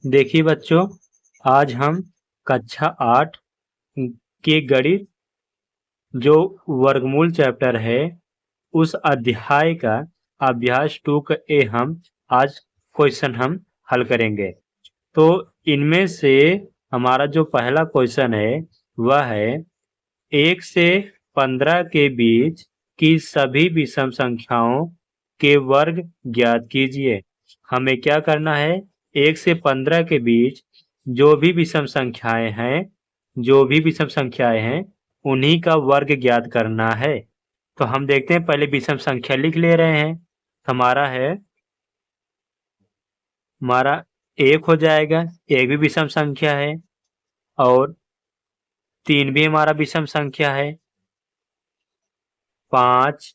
देखिए बच्चों, आज हम कक्षा 8 के गणित जो वर्गमूल चैप्टर है उस अध्याय का अभ्यास 2 का हम आज क्वेश्चन हम हल करेंगे। तो इनमें से हमारा जो पहला क्वेश्चन है वह है 1 से 15 के बीच की सभी विषम संख्याओं के वर्ग ज्ञात कीजिए। हमें क्या करना है, 1 से 15 के बीच जो भी विषम संख्याएं हैं उन्हीं का वर्ग ज्ञात करना है। तो हम देखते हैं, पहले विषम संख्या लिख ले रहे हैं। हमारा 1 हो जाएगा, एक भी विषम संख्या है, और 3 भी हमारा विषम संख्या है। 5,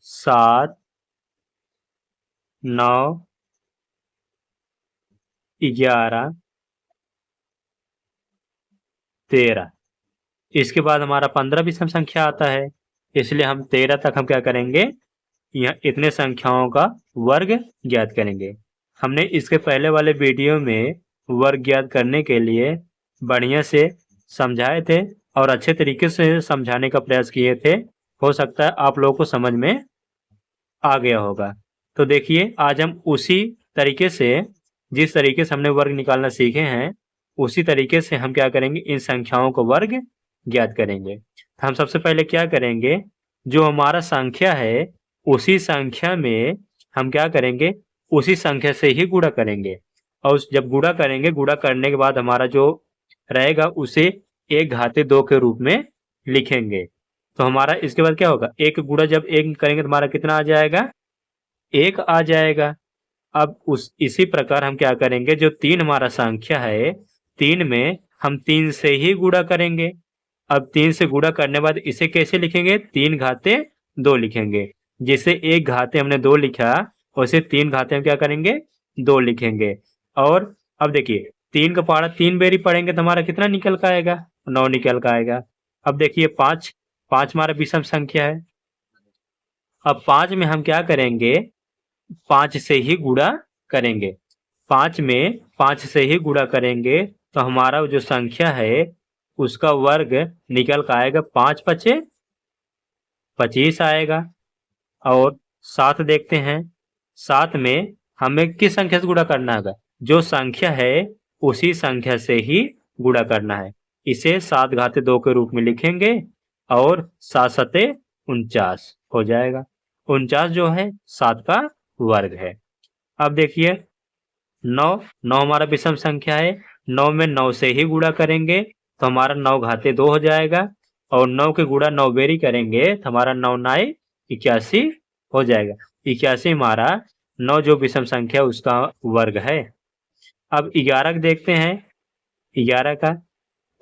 7, 9, 11, 13। इसके बाद हमारा 15 विषम संख्या आता है, इसलिए हम 13 तक हम क्या करेंगे, यह इतने संख्याओं का वर्ग ज्ञात करेंगे। हमने इसके पहले वाले वीडियो में वर्ग ज्ञात करने के लिए बढ़िया से समझाए थे और अच्छे तरीके से समझाने का प्रयास किए थे। हो सकता है आप लोगों को समझ में आ गया होगा। तो देखिए, आज हम उसी तरीके से, जिस तरीके से हमने वर्ग निकालना सीखे हैं उसी तरीके से हम क्या करेंगे, इन संख्याओं को वर्ग ज्ञात करेंगे। हम सबसे पहले क्या करेंगे, जो हमारा संख्या है उसी संख्या में हम क्या करेंगे, उसी संख्या से ही गुणा करेंगे। और जब गुणा करेंगे, गुणा करने के बाद हमारा जो रहेगा उसे 1 घाते 2 के रूप में लिखेंगे। तो हमारा इसके बाद क्या होगा, 1 गुणा जब 1 करेंगे तो हमारा कितना आ जाएगा, 1 आ जाएगा। अब इसी प्रकार हम क्या करेंगे, जो 3 हमारा संख्या है, 3 में हम 3 से ही गुणा करेंगे। अब 3 से गुणा करने बाद इसे कैसे लिखेंगे, 3 घाते 2 लिखेंगे। जिसे 1 घाते हमने 2 लिखा, उसे 3 घाते हम क्या करेंगे, 2 लिखेंगे। और अब देखिए, 3 का पहाड़ा 3 बेरी पढ़ेंगे तो हमारा कितना निकल का आएगा, 9 निकल का आएगा। अब देखिए, 5 हमारा विषम संख्या है। अब 5 में हम क्या करेंगे, 5 से ही गुणा करेंगे। 5 में 5 से ही गुणा करेंगे तो हमारा जो संख्या है उसका वर्ग निकल कर आएगा, 5 पचे 25 आएगा। और 7 देखते हैं, 7 में हमें किस संख्या से गुणा करना होगा, जो संख्या है उसी संख्या से ही गुणा करना है। इसे 7 घाते 2 के रूप में लिखेंगे और 7 सते 49 हो जाएगा। 49 जो है 7 का वर्ग है। अब देखिए, 9 हमारा विषम संख्या है। 9 में 9 से ही गुणा करेंगे तो हमारा 9 घाते 2 हो जाएगा, और 9 के गुणा 9 बेरी करेंगे तो हमारा 9 9 81 हो जाएगा। 81 हमारा 9 जो विषम संख्या उसका वर्ग है। अब 11 देखते हैं, 11 का,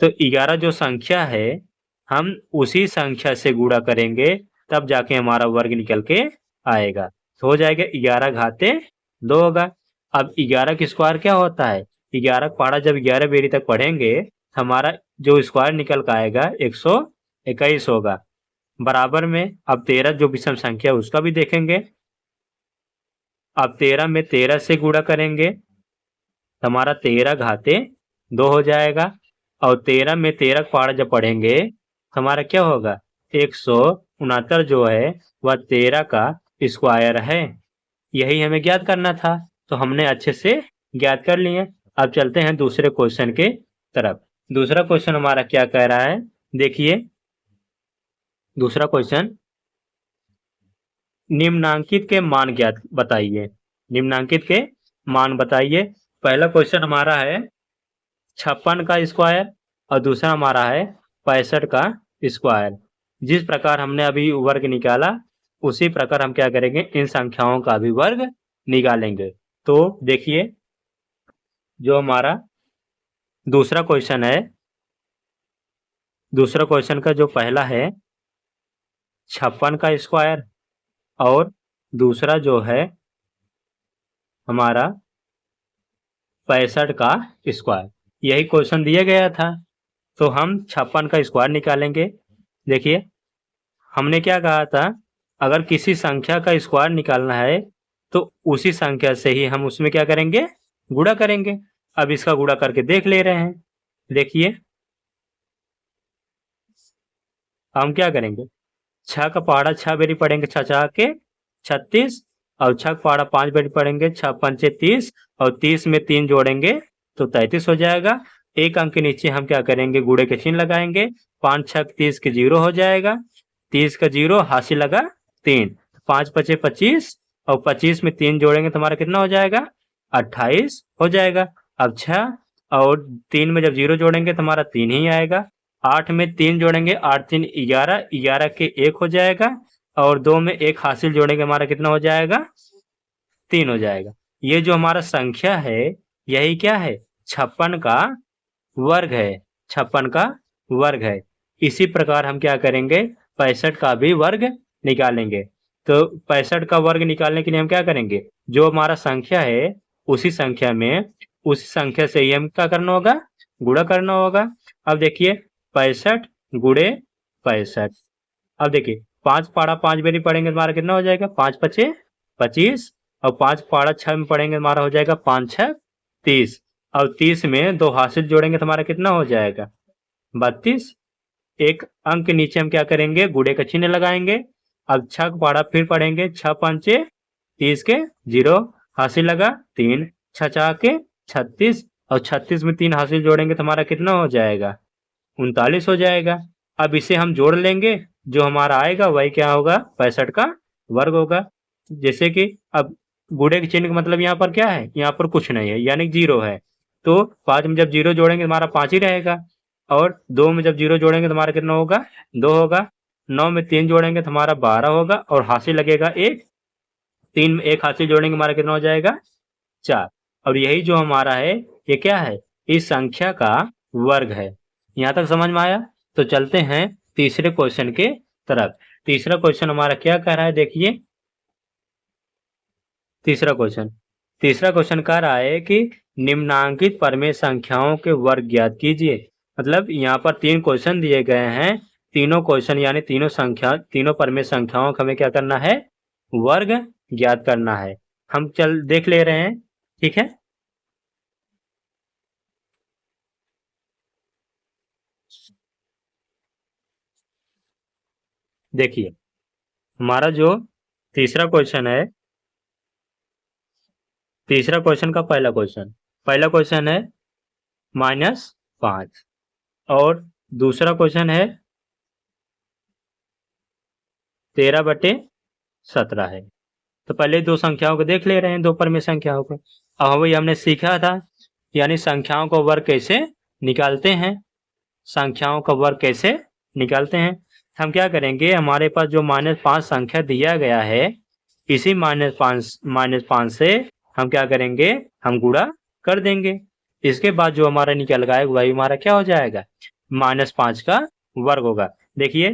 तो 11 जो संख्या है हम उसी संख्या से गुणा करेंगे तब जाके हमारा वर्ग निकल के आएगा। तो हो जाएगा 11 घाते 2 होगा। अब 11 का स्क्वायर क्या होता है, 11 का पहाड़ा जब 11 बेरी तक पढ़ेंगे हमारा जो स्क्वायर निकल कर आएगा 121 होगा। बराबर में अब 13 जो विषम संख्या उसका भी देखेंगे। अब 13 में 13 से गुणा करेंगे तो हमारा 13 घाते 2 हो जाएगा। और 13 में 13 का पहाड़ा जब पढ़ेंगे तो हमारा क्या होगा, 169 जो है वह 13 का स्क्वायर है। यही हमें ज्ञात करना था, तो हमने अच्छे से ज्ञात कर लिए। अब चलते हैं दूसरे क्वेश्चन के तरफ। दूसरा क्वेश्चन हमारा क्या कह रहा है, देखिए दूसरा क्वेश्चन, निम्नांकित के मान ज्ञात बताइए। निम्नांकित के मान बताइए। पहला क्वेश्चन हमारा है 56 का स्क्वायर और दूसरा हमारा है 65 का स्क्वायर। जिस प्रकार हमने अभी वर्ग निकाला उसी प्रकार हम क्या करेंगे, इन संख्याओं का भी वर्ग निकालेंगे। तो देखिए, जो हमारा दूसरा क्वेश्चन है, दूसरा क्वेश्चन का जो पहला है 56 का स्क्वायर और दूसरा जो है हमारा 65 का स्क्वायर, यही क्वेश्चन दिया गया था। तो हम 56 का स्क्वायर निकालेंगे। देखिए, हमने क्या कहा था, अगर किसी संख्या का स्क्वायर निकालना है तो उसी संख्या से ही हम उसमें क्या करेंगे, गुणा करेंगे। अब इसका गुणा करके देख ले रहे हैं। देखिए हम क्या करेंगे, 6 का पहाड़ा 6 बेरी पढ़ेंगे, 6 6 के 36, और 6 का पहाड़ा 5 बेरी पढ़ेंगे, 6 पंचे 30, और 30 में 3 जोड़ेंगे तो 33 हो जाएगा। एक अंक के नीचे हम क्या करेंगे, गुणे के चिन्ह लगाएंगे। 5 6 30 के 0 हो जाएगा, 30 का 0 हासिल लगा 3, 5 पचे 25, और 25 में 3 जोड़ेंगे तो हमारा कितना हो जाएगा, 28 हो जाएगा। अब 6 और 3 में जब 0 जोड़ेंगे तो हमारा 3 ही आएगा। 8 में 3 जोड़ेंगे, 8 3 11, 11 के 1 हो जाएगा, और 2 में 1 हासिल जोड़ेंगे हमारा कितना हो जाएगा, 3 हो जाएगा। ये जो हमारा संख्या है यही क्या है, 56 का वर्ग है, 56 का वर्ग है। इसी प्रकार हम क्या करेंगे, 65 का भी वर्ग निकालेंगे। तो 65 का वर्ग निकालने के लिए हम क्या करेंगे, जो हमारा संख्या है उसी संख्या में, उसी संख्या से ही हम क्या करना होगा, गुणा करना होगा। अब देखिए 65 गुणे 65। अब देखिए 5 पाड़ा 5 बेरी पढ़ेंगे तो हमारा कितना हो जाएगा, 5 पचे 25, और 5 पाड़ा 6 में पढ़ेंगे हमारा हो जाएगा 5 6 30, और 30 में 2 हासिल जोड़ेंगे तो हमारा कितना हो जाएगा, 32। एक अंक के नीचे हम क्या करेंगे, गुणे का चिन्ह लगाएंगे। अब 6 का पहाड़ा फिर पढ़ेंगे, 6 पंचे 30 के 0 हासिल लगा 3, 6 6 के 36, और 36 में 3 हासिल जोड़ेंगे तो हमारा कितना हो जाएगा, 39 हो जाएगा। अब इसे हम जोड़ लेंगे, जो हमारा आएगा वही क्या होगा, 65 का वर्ग होगा। जैसे कि अब गुणे के चिन्ह का मतलब यहाँ पर क्या है, यहाँ पर कुछ नहीं है यानी 0 है, तो 5 में जब 0 जोड़ेंगे हमारा 5 ही रहेगा, और 2 में जब 0 जोड़ेंगे तो हमारा कितना होगा, 2 होगा। 9 में 3 जोड़ेंगे तो हमारा 12 होगा, और हासिल लगेगा 1, 3 में 1 हासिल जोड़ेंगे हमारा कितना हो जाएगा, 4। और यही जो हमारा है ये क्या है, इस संख्या का वर्ग है। यहाँ तक समझ में आया। तो चलते हैं तीसरे क्वेश्चन के तरफ। तीसरा क्वेश्चन हमारा क्या कह रहा है, देखिए तीसरा क्वेश्चन कह रहा है कि निम्नांकित परमेय संख्याओं के वर्ग ज्ञात कीजिए। मतलब यहाँ पर 3 क्वेश्चन दिए गए हैं, तीनों क्वेश्चन यानी तीनों परमेय संख्याओं का हमें क्या करना है, वर्ग ज्ञात करना है। हम चल देख ले रहे हैं, ठीक है। देखिए हमारा जो तीसरा क्वेश्चन है, तीसरा क्वेश्चन का पहला क्वेश्चन है -5, और दूसरा क्वेश्चन है 13/17 है। तो पहले दो संख्याओं को देख ले रहे हैं, दो परमेय संख्याओं को। अब वही हमने सीखा था, यानी संख्याओं का वर्ग कैसे निकालते हैं, संख्याओं का वर्ग कैसे निकालते हैं। हम क्या करेंगे, हमारे पास जो -5 संख्या दिया गया है, इसी -5 से हम क्या करेंगे, हम गुणा कर देंगे। इसके बाद जो हमारा निकल गया वही हमारा क्या हो जाएगा, -5 का वर्ग होगा। देखिए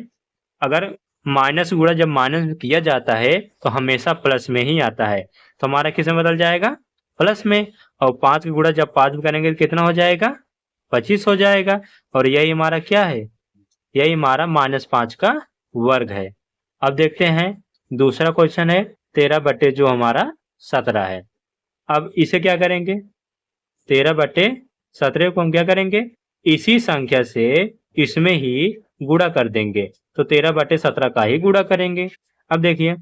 अगर माइनस गुणा जब माइनस में किया जाता है तो हमेशा प्लस में ही आता है, तो हमारा किस में बदल जाएगा, प्लस में। और 5 का गुणा जब 5 में करेंगे तो कितना हो जाएगा, 25 हो जाएगा। और यही हमारा क्या है, यही हमारा -5 का वर्ग है। अब देखते हैं दूसरा क्वेश्चन है 13/17 है। अब इसे क्या करेंगे, 13/17 को हम क्या करेंगे, इसी संख्या से इसमें ही गुणा कर देंगे, तो 13/17 का ही गुणा करेंगे। अब देखिए,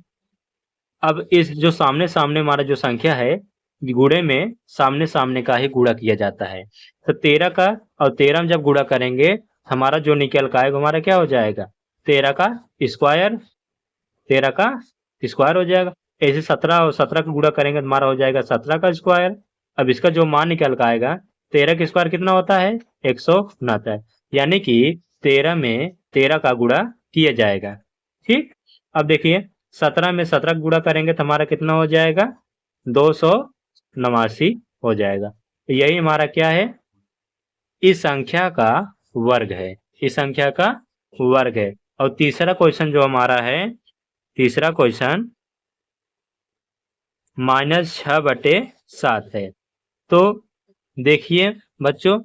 अब इस जो सामने सामने हमारा जो संख्या है, गुणे में सामने सामने का ही गुणा किया जाता है। तो 13 का और 13 में जब गुणा करेंगे हमारा जो निकल का आएगा हमारा क्या हो जाएगा, 13 का स्क्वायर, 13 का स्क्वायर हो जाएगा। ऐसे 17 और 17 का गुणा करेंगे तो हमारा हो जाएगा 17 का स्क्वायर। अब इसका जो मान निकल का आएगा, 13 का स्क्वायर कितना होता है, 169, यानी कि 13 में 13 का गुणा किया जाएगा। ठीक, अब देखिए 17 में 17 का गुणा करेंगे तो हमारा कितना हो जाएगा, 289 हो जाएगा। तो यही हमारा क्या है, इस संख्या का वर्ग है, इस संख्या का वर्ग है। और तीसरा क्वेश्चन जो हमारा है, तीसरा क्वेश्चन -6/7 है। तो देखिए बच्चों,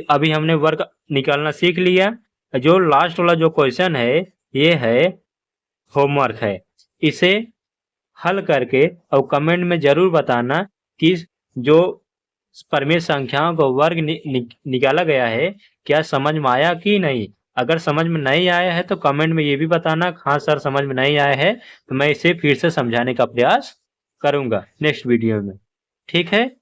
अभी हमने वर्ग निकालना सीख लिया। जो लास्ट वाला जो क्वेश्चन है ये है होमवर्क है, इसे हल करके और कमेंट में जरूर बताना कि जो परिमित संख्याओं का वर्ग निकाला गया है, क्या समझ में आया कि नहीं? अगर समझ में नहीं आया है तो कमेंट में ये भी बताना, हाँ सर समझ में नहीं आया है, तो मैं इसे फिर से समझाने का प्रयास करूंगा नेक्स्ट वीडियो में। ठीक है।